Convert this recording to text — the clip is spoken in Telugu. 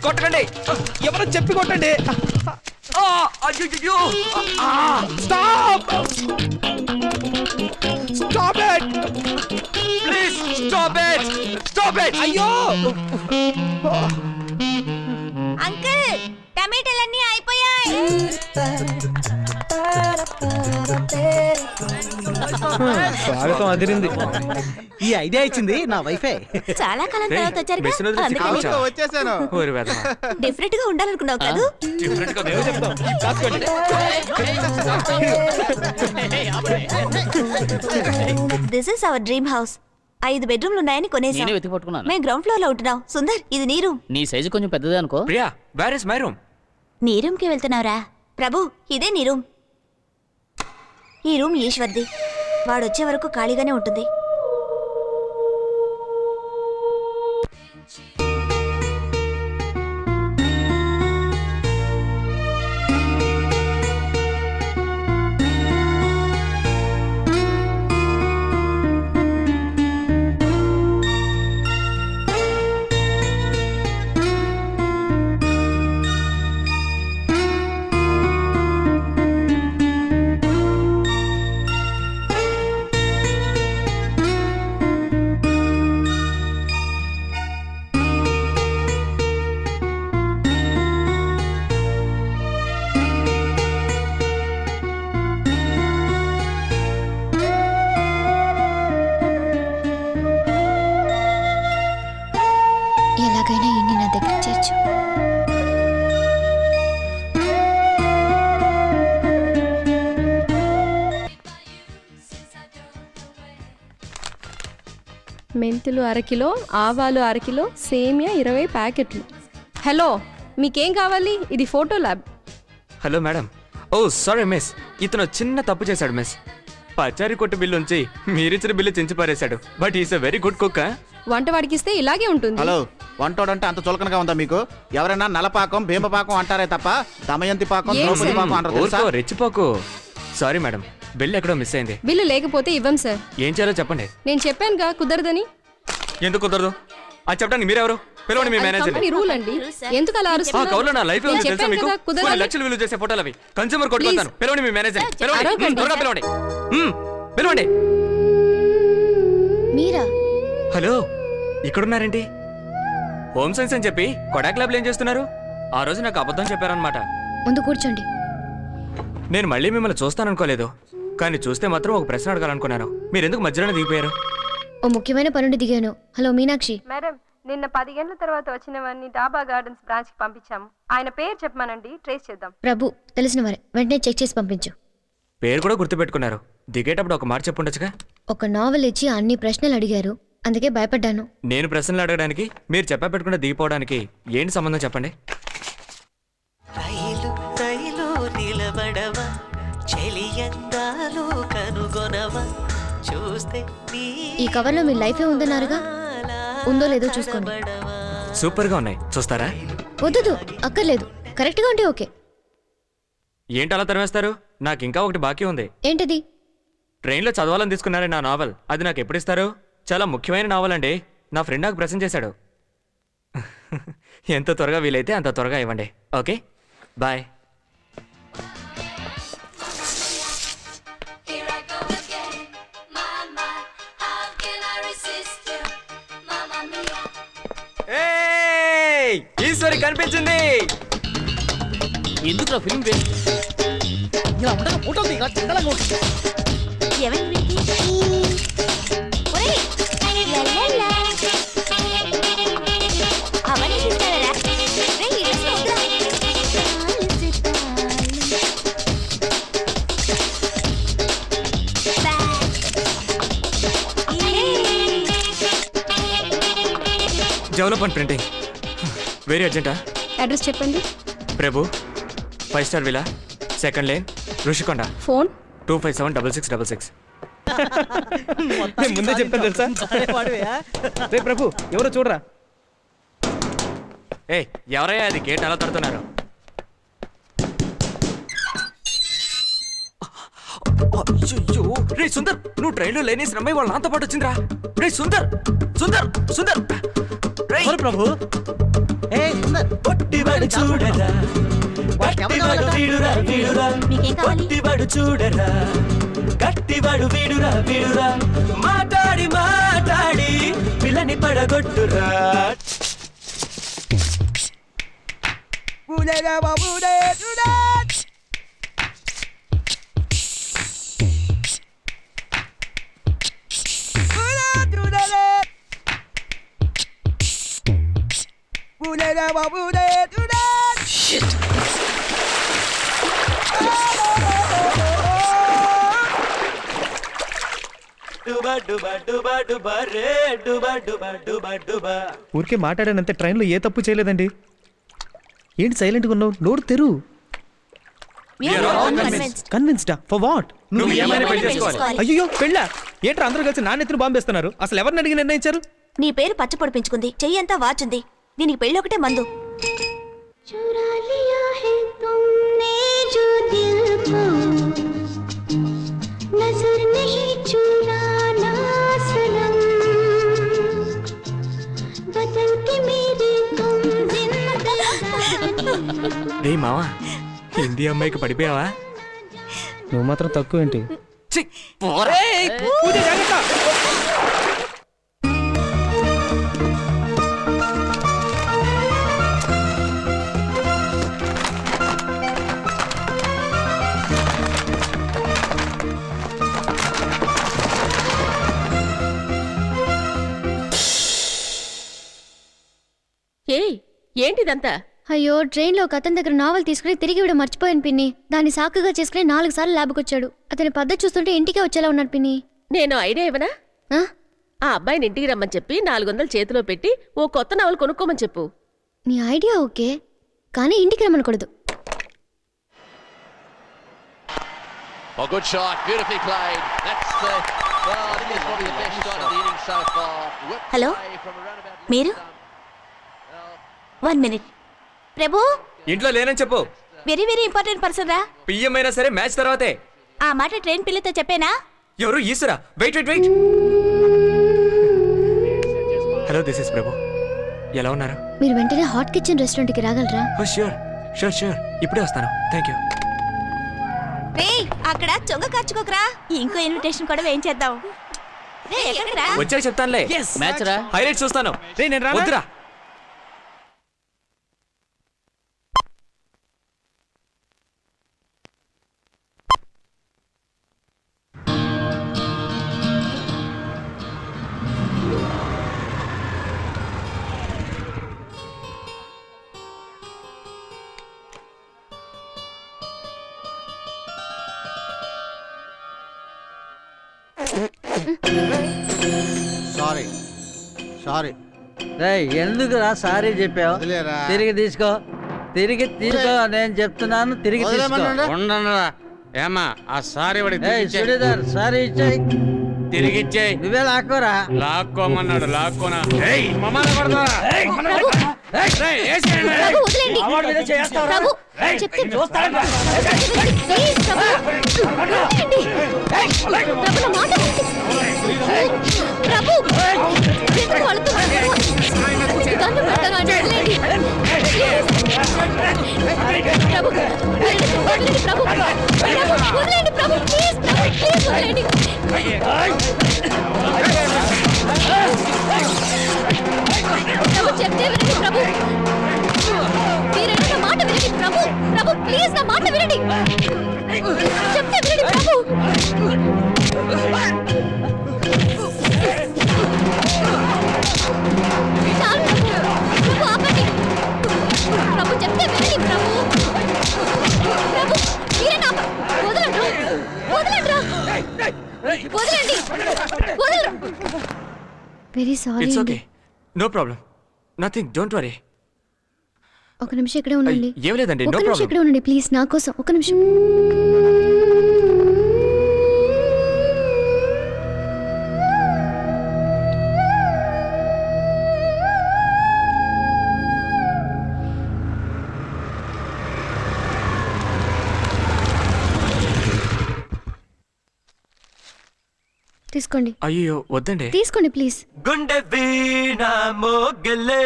కొట్టకండి, ఎవరో చెప్పి కొట్టండి. అయ్యో stop stop it please stop it అయ్యో అంకుల్ టమాటాలన్నీ అయిపోయాయి. స్వాగతం అదిరింది. ఈ ఐడియా ఇచ్చింది నా వైఫే. చాలా కాలం తర్వాత వచ్చారు. వచ్చేసాను. డిఫరెంట్ గా ఉండాలనుకున్నావు కాదు. This is our dream house. 5 బెడ్రూమ్లు ఉన్నాయని కొనేసాం. నేను వెతికి పట్టుకున్నాను. మేము గ్రౌండ్ ఫ్లోర్ లో ఉంటున్నాం. సుందర్, ఇది నీ రూమ్. నీ సైజు కొంచెం పెద్దదే అనుకో. Priya, where is my room? నీ రూమ్ కి వెళ్తున్నావురా? ప్రభు, ఇదే నీ రూమ్. ఈ రూమ్ ఈశ్వర్ది. వాడొచ్చే వరకు ఖాళీగానే ఉంటుంది. ఎలాగైనా ఇన్ని నా దగ్గర చేర్చు. మెంతులు 1/2 కిలో, ఆవాలు 1/2 కిలో, సేమియా 20 ప్యాకెట్లు. హలో, మీకేం కావాలి? ఇది photo lab. Hello madam. Oh sorry miss, ఇతను చిన్న తప్పు చేశాడు మిస్. పచారీ కొట్టు బిల్లు ఉంచి మీరిచ్చిన బిల్లు చించి పారేశాడు. But is a very good cook. వంట వాడికిస్తే ఇలాగే ఉంటుంది. హలో, వంటోడంటే అంత చులకనగా ఉందా మీకు? ఎవరైనా నలపాకం భీమపాకం అంటారే తప్ప దమయంతి పాకం ద్రౌపది పాకం అంటారు తెలుసా? రెచ్చిపోకు. సారీ మేడం, బిల్ ఎక్కడో మిస్ అయింది. బిల్లు లేకపోతే ఇవ్వం సార్. ఏం చేయాలో చెప్పండి. నేను చెప్పానుగా కుదరదని. ఎందుకు కుదరదు? అది చెప్పడానికి మీరెవరు? పిలవండి మీ మేనేజర్. కంపెనీ రూల్ అండి. ఎందుకు అలా అరుస్తున్నారు? కౌలో నా లైఫ్ నేను తెలుసా చెప్పాను మీకు? కదా, కుదరదని. కొన్ని లక్షలు విలువ చేసే ఫోటోలు అవి. కన్స్యూమర్ కోర్టుకు వస్తాను. పిలవండి మీ మేనేజర్. పిలవండి, అరవకండి. త్వరగా పిలవండి. పిలవండి. మీరా? హలో, ఇక్కడున్నారేంటి? హోమ్ సైన్స్ అని చెప్పి కొడాక్ ల్యాబ్లో ఏం చేస్తున్నారు? ఆ రోజు నాకు అబద్ధం చెప్పారనమాట. ముందు కూర్చోండి. నేను మళ్ళీ మిమ్మల్ని చూస్తాననుకోలేదు, కానీ చూస్తే మాత్రం ఒక ప్రశ్న అడగాలనుకున్నాను. మీరు ఎందుకు మధ్యలోనే దిగిపోయారు? ఓ ముఖ్యమైన పనుండి దిగాను. హలో మీనాక్షి. మేడం, నిన్న 10 గంటల తర్వాత వచ్చినవన్నీ డాబా గార్డెన్స్ బ్రాంచ్ కి పంపించాము. ఆయన పేరు చెప్పమానండి, ట్రేస్ చేద్దాం. ప్రభు, తెలిసిన వారే, వెంటనే చెక్ చేసి పంపించు. పేరు కూడా గుర్తుపెట్టుకున్నారు. దిగేటప్పుడు ఒక మాట చెప్పుండొచ్చుగా. ఒక నావెల్ ఇచ్చి అన్ని ప్రశ్నలు అడిగారు, అందుకే భయపడ్డాను. నేను ప్రశ్నలు అడగడానికి మీరు చెప్పపెట్టకుండా దిగిపోవడానికి ఏంటి సంబంధం చెప్పండి. రైలు నిలబడవా, చెలియందాలు కనుగొనవా, చూస్తే ఈ కవర్లో మీ లైఫే ఉందన్నారుగా, ఉందో లేదో చూసుకోండి. సూపర్ గా ఉన్నాయి, చూస్తారా? వద్దు, అక్కర్లేదు. కరెక్ట్గా ఉంటే ఓకే. ఏంటి అలా తరిమేస్తారు? నాకు ఇంకా ఒకటి బాకీ ఉంది. ఏంటది? ట్రైన్లో చదవాలని తీసుకున్నారే నా నావల్, అది నాకు ఎప్పుడు ఇస్తారు? చాలా ముఖ్యమైన నావల్ అండి. నా ఫ్రెండ్ నాకు ప్రశ్న చేశాడు. ఎంత త్వరగా వీలైతే అంత త్వరగా ఇవ్వండి. Okay, bye. ఈశ్వరి కనిపించింది. ఎందుకు ఫిల్మ్ వేస్ట్? ఇలా ఉండగా ఫోటో దిగా చందలంగా ఉంటుంది. డెవలప్మెంట్ ప్రింటింగ్ వెరీ అర్జెంటా? అడ్రస్ చెప్పండి. Prabhu, 5 star villa, second lane, Rushikonda. Phone 25766666. నేను ముందే చెప్పాను తెలుసా? రే ప్రభు, ఎవరో చూడరా. ఏ ఎవరయ్యా అది? గేట్ అలా తడుతున్నారు. రే సుందర్, నువ్వు ట్రైన్లో లేనేసిన అమ్మాయి వాళ్ళ నాతో పాటు వచ్చిందిరా. రే సుందర్ సుందర్ సుందర్. ప్రభు పొట్టివాడు చూడరా గట్టివాడు వీడురా వీడురా మీకేం కావాలి పొట్టివాడు చూడరా గట్టివాడు వీడురా వీడురా మాట్లాడి మాట్లాడి పిల్లని పడగొట్టురా డుబా డుబా డుబా డుబా రే డుబా డుబా డుబా డుబా. ఊరికే మాట్లాడానంతే, ట్రైన్లో ఏ తప్పు చేయలేదండి. ఏంటి సైలెంట్గా ఉన్నావు? నోరు తెరు. కన్విన్స్డా ఫర్ వాట్? నువ్వు ఏమైనా పెళ్లి చేసుకోవాలి. అయ్యో పెళ్ళా? ఏంట్రా అందరూ కలిసి నా నెత్తిన బాంబేస్తున్నారు? అసలు ఎవరిని అడిగి నిర్ణయించారు? నీ పేరు పచ్చ పొడిపించుకుంది, చెయ్యంతా వాచుంది, దీనికి పెళ్ళి ఒకటే మందు. రే మావా, హిందీ అమ్మాయికి పడిపోయావా? నువ్వు మాత్రం తక్కువ ఏంటి? ఛీ, పోరా. ఏంటిదంతా? అయ్యో ట్రైన్లో ఒక అతని దగ్గర నావల్ తీసుకుని తిరిగి ఇవ్వడం మర్చిపోయాను పిన్ని. దాన్ని సాకుగా చేసుకుని 4 సార్లు ల్యాబ్కి వచ్చాడు. అతని పద్ధతి చూస్తుంటే ఇంటికే వచ్చేలా ఉన్నాడు పిన్ని. నేను ఐడియా ఇవ్వనా? ఆ? ఆ అబ్బాయిని ఇంటికి రమ్మని చెప్పి 400 చేతిలో పెట్టి ఓ కొత్త నవలు కొనుక్కోమని చెప్పు. నీ ఐడియా ఓకే, కానీ ఇంటికి రమ్మనకూడదు. Oh, good shot, beautifully played. That's the. Well, I think it's probably the best shot of the inning so far. Hello, మీరు 1 minute. ప్రభు, ఇంట్లో లేనని చెప్పు. వెరీ వెరీ ఇంపార్టెంట్ పర్సన్ రా. పిఎం అయినా సరే మ్యాచ్ తర్వాతే. ఆ మాట ట్రైన్ పిల్లతో చెప్పేనా? ఎవరు ఈశ్వరా? Wait wait wait. Hello, this is Prabhu. ఎలా ఉన్నారు? మీరు వెంటనే హాట్ కిచెన్ రెస్టారెంట్కి రాగలరా? ఓ ష్యూర్ ష్యూర్ ష్యూర్, ఇప్పుడే వస్తాను. Thank you. రేయ్, అక్కడ చొంగ కార్చుకోకరా. ఇంకో ఇన్విటేషన్ కూడా వేయించేద్దాం. రేయ్, ఎక్కడికి రా? వచ్చాక చెప్తానులే. మ్యాచ్ రా. హైలైట్స్ చూస్తాను. రేయ్, నేను రానా? వద్దురా. Sorry sorry. ఎందుకురా సారీ చెప్పావు? వదిలేరా. తిరిగి తీసుకో, తిరిగి తీసుకో. నేను చెప్తున్నాను, తిరిగి తీసుకో. వదిలేమన్నాడా? ఉండనురా. ఏమా ఆ సారీ వాడికి ఏయ్, సుడీదార్ సారీ ఇచ్చాయి. తిరిగి ఇచ్చేయి. నువ్వే లాక్కోరా. లాక్కోమన్నాడు, లాక్కోనా? మమ్మల్ని కొడతావా? రేయ్, ఏసేయండి. ప్రభు, వదిలేండి. ప్రభు, చెప్తే ప్లీజ్ ప్రభు, వదిలేండి. ప్రభు, నా మాట వినండి. ప్రభు, ఎందుకు వాళ్ళతో దండం పెడతాను అని వదిలేండి. ప్రభు, వదిలేండి ప్రభు. ప్రభు, వదిలేండి ప్రభు. ప్లీజ్ ప్రభు, ప్లీజ్ వదిలేండి. ప్రభు, చెప్తే వినండి ప్రభు. మీరైనా నా మాట వినండి ప్రభు. ప్రభు, ప్లీజ్ నా మాట వినండి. చెప్తే వినండి ప్రభు. చాలు ప్రభు. ప్రభు, ఆపండి. ప్రభు, చెప్తే వినండి ప్రభు. ప్రభు, మీరే నా వదలండి. వదలండి. వదలండి. వదలండి. Very sorry. It's okay, no problem, nothing, don't worry. ఒక నిమిషం ఇక్కడే ఉండండి. ఏం లేదండి, ఒక నో నిమిషం ప్రాబ్లం. ఇక్కడే ఉండండి ప్లీజ్, నా కోసం ఒక నిమిషం. తీసుకోండి. అయ్యో వద్దండి. తీసుకోండి ప్లీజ్. గుండె వీణ మోగలే